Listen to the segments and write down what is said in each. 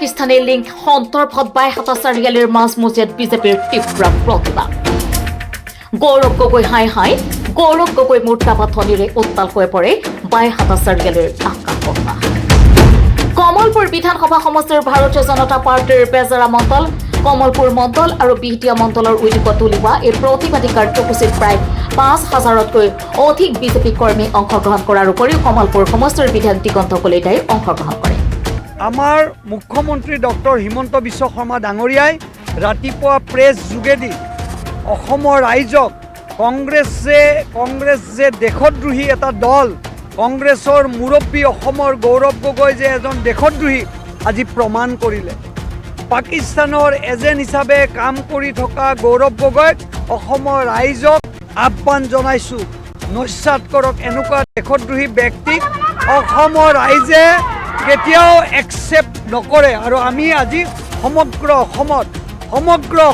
Pakistani link সন্দৰ্ভত বাইহাটা চাৰিআলিৰ মাজমজিয়াত বিজেপিৰ তীব্ৰ প্ৰতিবাদ। গৌৰৱ গগৈ হাই হাই, গৌৰৱ গগৈ মুৰ্দাবাদ ধ্বনিৰে উত্তাল হৈ পৰে বাইহাটা চাৰিআলিৰ আকাশ বতাহ। কমলপুৰ বিধানসভা সমষ্টিৰ ভাৰতীয় জনতা পাৰ্টিৰ বেজেৰা মণ্ডল, কমলপুৰ মণ্ডল আৰু বিহটিয়া মণ্ডলৰ উদ্যোগত উলিওৱা এই প্ৰতিবাদী কাৰ্যসূচীত প্ৰায় ৫,০০০তকৈ অধিক বিজেপি কৰ্মী অংশগ্ৰহণ কৰাৰ উপৰিও কমলপুৰ সমষ্টিৰ বিধায়ক দিগন্ত কলিতাই অংশগ্ৰহণ কৰে। আমাৰ মুখ্যমন্ত্ৰী ডক্টৰ হিমন্ত বিশ্ব শৰ্মা ডাঙৰীয়াই ৰাতিপুৱা প্ৰেছ যোগেদি অসমৰ ৰাইজক কংগ্ৰেছ যে দেশদ্ৰোহী এটা দল, কংগ্ৰেছৰ মুৰব্বী অসমৰ গৌৰৱ গগৈ যে এজন দেশদ্ৰোহী আজি প্ৰমাণ কৰিলে। পাকিস্তানৰ এজেণ্ট হিচাপে কাম কৰি থকা গৌৰৱ গগৈক অসমৰ ৰাইজক আহ্বান জনাইছোঁ, নস্যাৎ কৰক। এনেকুৱা দেশদ্ৰোহী ব্যক্তিক অসমৰ ৰাইজে কেতিয়াও একচেপ্ট নকৰে। আৰু আমি আজি সমগ্ৰ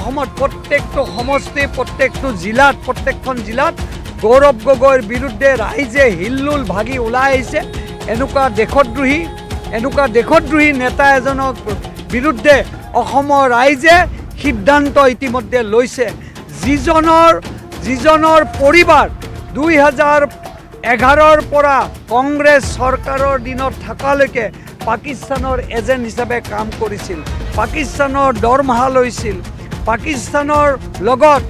অসমত প্ৰত্যেকটো সমষ্টি, প্ৰত্যেকখন জিলাত গৌৰৱ গগৈৰ বিৰুদ্ধে ৰাইজে হিল্লোল ভাগি ওলাই আহিছে। এনেকুৱা দেশদ্ৰোহী নেতা এজনৰ বিৰুদ্ধে অসমৰ ৰাইজে সিদ্ধান্ত ইতিমধ্যে লৈছে। যিজনৰ পৰিবাৰ 2011ৰ পৰা কংগ্ৰেছ চৰকাৰৰ দিনত থকালৈকে পাকিস্তানৰ এজেণ্ট হিচাপে কাম কৰিছিল, পাকিস্তানৰ দৰমহা লৈছিল, পাকিস্তানৰ লগত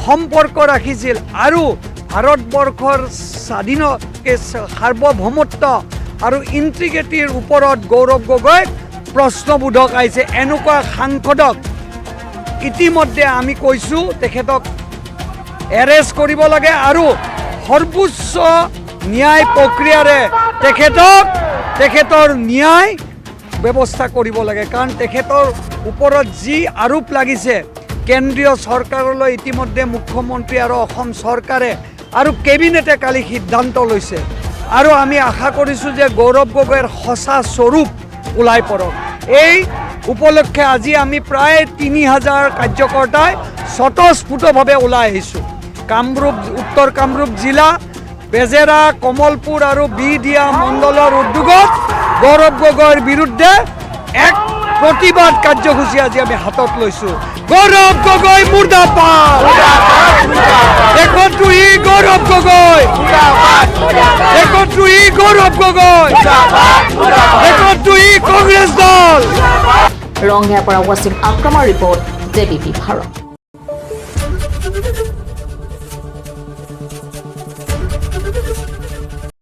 সম্পৰ্ক ৰাখিছিল আৰু ভাৰতবৰ্ষৰ সাৰ্বভৌমত্ব আৰু ইণ্টিগ্ৰিটিৰ ওপৰত গৌৰৱ গগৈ প্ৰশ্নবোধক আহিছে। এনেকুৱা সাংসদক ইতিমধ্যে আমি কৈছোঁ তেখেতক এৰেষ্ট কৰিব লাগে আৰু সৰ্বোচ্চ ন্যায় প্ৰক্ৰিয়াৰে তেখেতৰ ন্যায় ব্যৱস্থা কৰিব লাগে। কাৰণ তেখেতৰ ওপৰত যি আৰোপ লাগিছে, কেন্দ্ৰীয় চৰকাৰলৈ ইতিমধ্যে মুখ্যমন্ত্ৰী আৰু অসম চৰকাৰে আৰু কেবিনেটে কালি সিদ্ধান্ত লৈছে। আৰু আমি আশা কৰিছোঁ যে গৌৰৱ গগৈৰ সঁচা স্বৰূপ ওলাই পৰক। এই উপলক্ষে আজি আমি প্ৰায় ৩,০০০ কাৰ্যকৰ্তাই স্বতঃস্ফূৰ্তভাৱে ওলাই আহিছোঁ। উত্তৰ কামৰূপ জিলা, বেজেৰা, কমলপুৰ আৰু বিহটিয়া মণ্ডলৰ উদ্যোগত গৌৰৱ গগৈৰ বিৰুদ্ধে এক প্ৰতিবাদ কাৰ্যসূচী আজি আমি হাতত লৈছোঁ। গৌৰৱ গগৈ মুৰ্দাবাদ, দেশদ্ৰোহী গৌৰৱ গগৈ, দেশদ্ৰোহী গৌৰৱ গগৈ, দেশদ্ৰোহী কংগ্ৰেছ দল। ৰঙিয়াৰ পৰা ৱাছিম আক্ৰমৰ ৰিপৰ্ট, JBP ভাৰত।